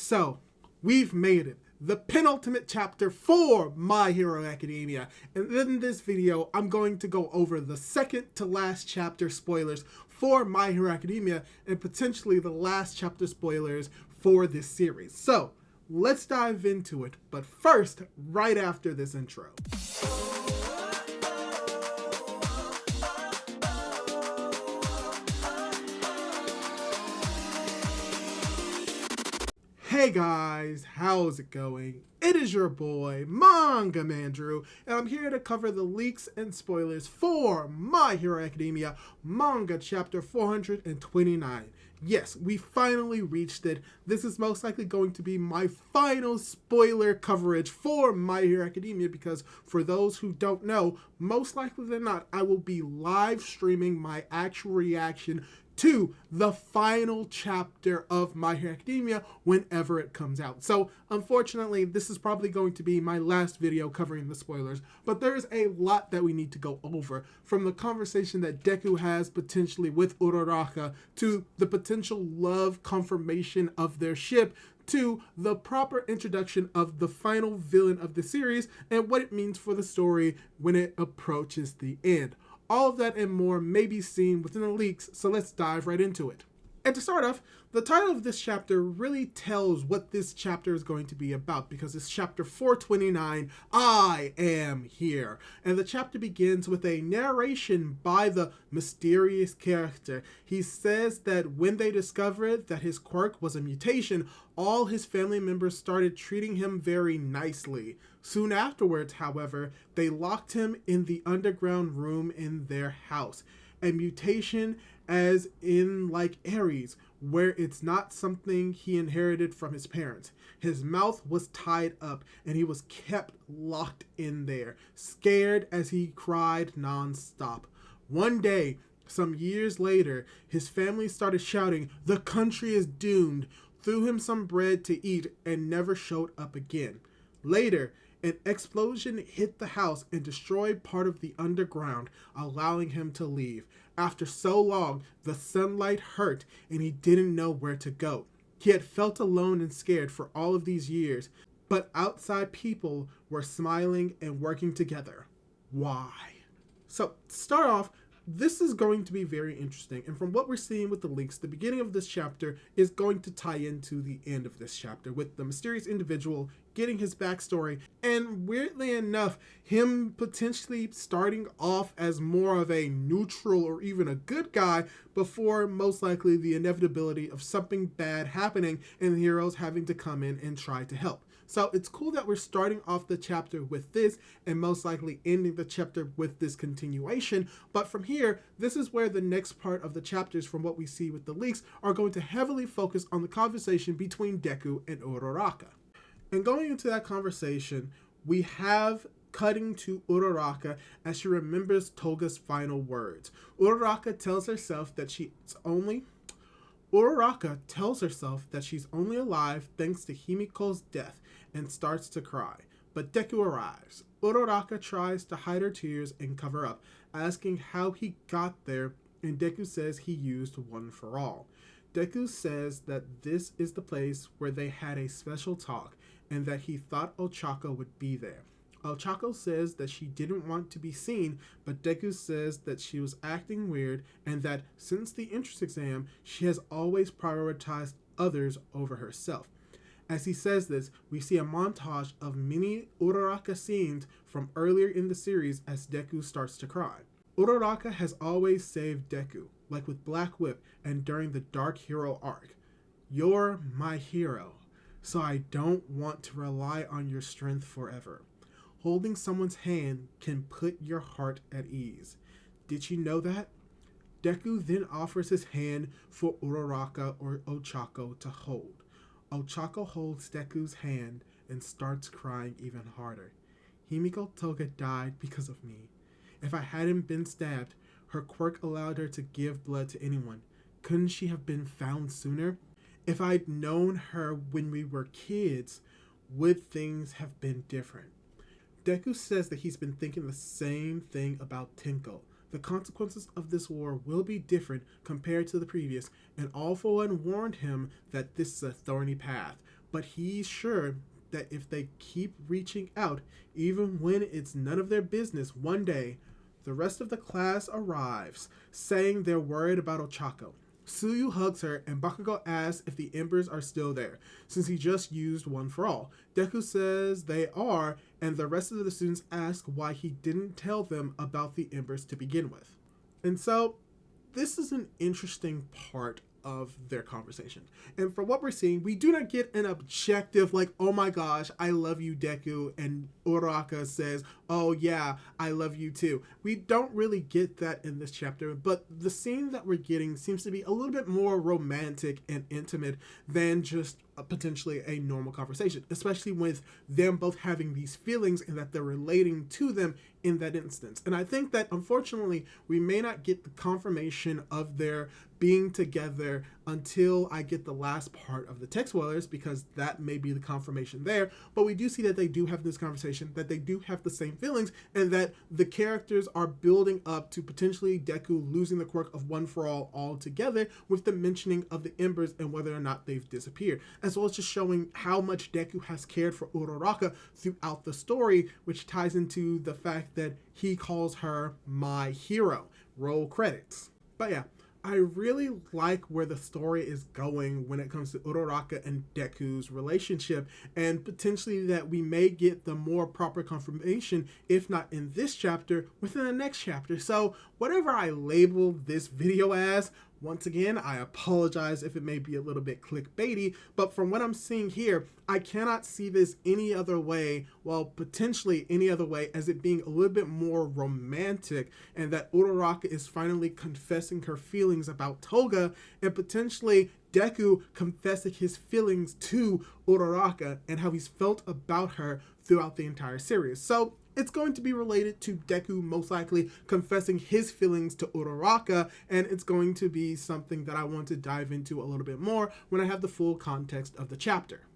So, we've made it. The penultimate chapter for My Hero Academia. And in this video, I'm going to go over the second to last chapter spoilers for My Hero Academia and potentially the last chapter spoilers for this series. So, let's dive into it. But first, right after this intro. Hey guys, how's it going? It is your boy, Manga Andrew, and I'm here to cover the leaks and spoilers for My Hero Academia Manga Chapter 429. Yes, we finally reached it. This is most likely going to be my final spoiler coverage for My Hero Academia because for those who don't know, most likely than not, I will be live streaming my actual reaction to the final chapter of My Hero Academia whenever it comes out. So unfortunately, this is probably going to be my last video covering the spoilers, but there's a lot that we need to go over, from the conversation that Deku has potentially with Uraraka, to the potential love confirmation of their ship, to the proper introduction of the final villain of the series and what it means for the story when it approaches the end. All of that and more may be seen within the leaks, so let's dive right into it. And to start off, the title of this chapter really tells what this chapter is going to be about, because it's chapter 429, I Am Here. And the chapter begins with a narration by the mysterious character. He says that when they discovered that his quirk was a mutation, all his family members started treating him very nicely. Soon afterwards, however, they locked him in the underground room in their house. A mutation as in like Ares, where it's not something he inherited from his parents. His mouth was tied up and he was kept locked in there, scared as he cried non-stop. One day, some years later, his family started shouting, "The country is doomed," threw him some bread to eat, and never showed up again. Later, an explosion hit the house and destroyed part of the underground, allowing him to leave. After so long, the sunlight hurt and he didn't know where to go. He had felt alone and scared for all of these years, but outside people were smiling and working together. Why? So, to start off, this is going to be very interesting, and from what we're seeing with the leaks, the beginning of this chapter is going to tie into the end of this chapter, with the mysterious individual getting his backstory, and weirdly enough, him potentially starting off as more of a neutral or even a good guy before most likely the inevitability of something bad happening and the heroes having to come in and try to help. So it's cool that we're starting off the chapter with this and most likely ending the chapter with this continuation. But from here, this is where the next part of the chapters, from what we see with the leaks, are going to heavily focus on the conversation between Deku and Uraraka. And going into that conversation, we have cutting to Uraraka as she remembers Toga's final words. Uraraka tells herself that she's only alive thanks to Himiko's death and starts to cry. But Deku arrives. Uraraka tries to hide her tears and cover up, asking how he got there, and Deku says he used One for All. Deku says that this is the place where they had a special talk and that he thought Ochako would be there. Ochako says that she didn't want to be seen, but Deku says that she was acting weird and that since the entrance exam, she has always prioritized others over herself. As he says this, we see a montage of many Uraraka scenes from earlier in the series as Deku starts to cry. Uraraka has always saved Deku, like with Black Whip and during the Dark Hero arc. "You're my hero, so I don't want to rely on your strength forever. Holding someone's hand can put your heart at ease. Did you know that?" Deku then offers his hand for Uraraka or Ochako to hold. Ochako holds Deku's hand and starts crying even harder. "Himiko Toga died because of me. If I hadn't been stabbed, her quirk allowed her to give blood to anyone. Couldn't she have been found sooner? If I'd known her when we were kids, would things have been different?" Deku says that he's been thinking the same thing about Tenko. The consequences of this war will be different compared to the previous, and All For One warned him that this is a thorny path. but he's sure that if they keep reaching out, even when it's none of their business, one day, the rest of the class arrives, saying they're worried about Ochako. Tsuyu hugs her, and Bakugo asks if the embers are still there, since he just used one for all. Deku says they are, and the rest of the students ask why he didn't tell them about the embers to begin with. And so, this is an interesting part of their conversation. And from what we're seeing, we do not get an objective like, oh my gosh, I love you, Deku, and Uraraka says, oh yeah, I love you too. We don't really get that in this chapter, but the scene that we're getting seems to be a little bit more romantic and intimate than just potentially a normal conversation, especially with them both having these feelings and that they're relating to them in that instance. And I think that unfortunately we may not get the confirmation of their being together until I get the last part of the text spoilers, because that may be the confirmation there. But we do see that they do have this conversation, that they do have the same feelings, and that the characters are building up to potentially Deku losing the quirk of One for All altogether, with the mentioning of the embers and whether or not they've disappeared, as well as just showing how much Deku has cared for Uraraka throughout the story, which ties into the fact that he calls her my hero. Roll credits. But yeah, I really like where the story is going when it comes to Uraraka and Deku's relationship, and potentially that we may get the more proper confirmation, if not in this chapter, within the next chapter. So whatever I label this video as, once again, I apologize if it may be a little bit clickbaity, but from what I'm seeing here, I cannot see this any other way, well, potentially any other way, as it being a little bit more romantic, and that Uraraka is finally confessing her feelings about Toga, and potentially Deku confessing his feelings to Uraraka and how he's felt about her throughout the entire series. So it's going to be related to Deku most likely confessing his feelings to Uraraka, and it's going to be something that I want to dive into a little bit more when I have the full context of the chapter.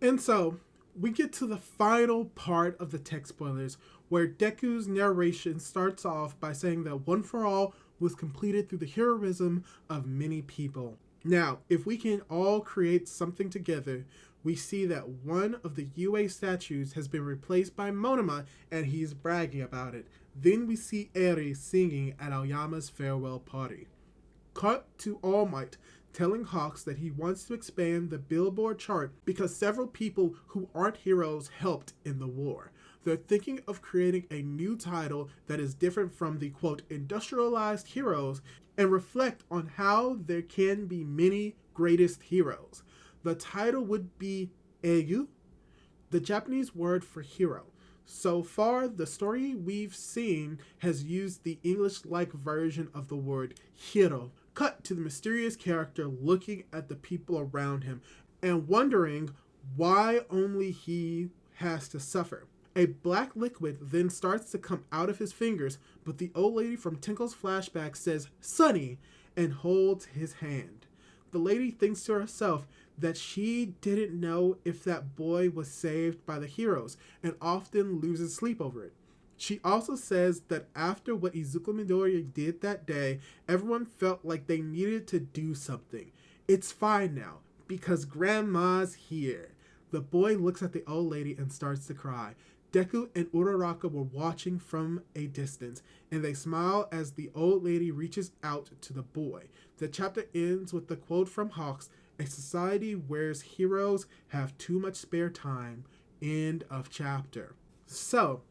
And so, we get to the final part of the text spoilers, where Deku's narration starts off by saying that One for All was completed through the heroism of many people. Now, if we can all create something together, we see that one of the UA statues has been replaced by Monoma, and he's bragging about it. Then we see Eri singing at Aoyama's farewell party. Cut to All Might telling Hawks that he wants to expand the Billboard chart because several people who aren't heroes helped in the war. They're thinking of creating a new title that is different from the, quote, industrialized heroes, and reflect on how there can be many greatest heroes. The title would be Eiyu, the Japanese word for hero. So far, the story we've seen has used the English-like version of the word hero. Cut to the mysterious character looking at the people around him and wondering why only he has to suffer. A black liquid then starts to come out of his fingers, but the old lady from Tinkle's flashback says, "Sonny," and holds his hand. The lady thinks to herself that she didn't know if that boy was saved by the heroes, and often loses sleep over it. She also says that after what Izuku Midoriya did that day, everyone felt like they needed to do something. It's fine now, because Grandma's here. The boy looks at the old lady and starts to cry. Deku and Uraraka were watching from a distance, and they smile as the old lady reaches out to the boy. The chapter ends with the quote from Hawks, "A society where heroes have too much spare time." End of chapter. So,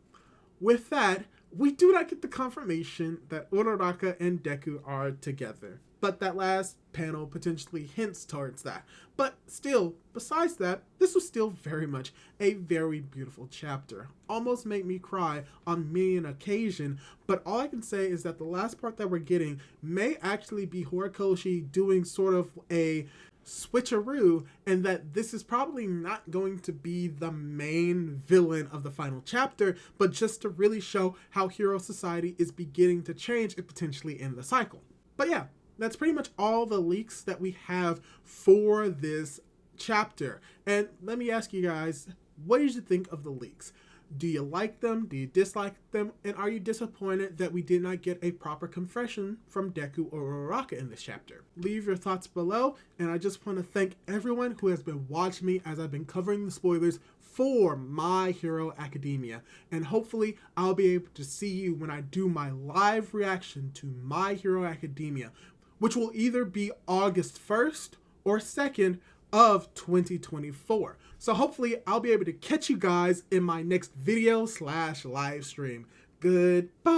with that, we do not get the confirmation that Uraraka and Deku are together. But that last panel potentially hints towards that. But still, besides that, this was still very much a very beautiful chapter. Almost made me cry on many an occasion, but all I can say is that the last part that we're getting may actually be Horikoshi doing sort of a switcheroo, and that this is probably not going to be the main villain of the final chapter, but just to really show how Hero Society is beginning to change and potentially end the cycle. But yeah, that's pretty much all the leaks that we have for this chapter. And let me ask you guys, what did you think of the leaks? Do you like them? Do you dislike them? And are you disappointed that we did not get a proper confession from Deku or Uraraka in this chapter? Leave your thoughts below, and I just want to thank everyone who has been watching me as I've been covering the spoilers for My Hero Academia. And hopefully I'll be able to see you when I do my live reaction to My Hero Academia, which will either be August 1st or 2nd of 2024. So hopefully I'll be able to catch you guys in my next video / live stream. Goodbye!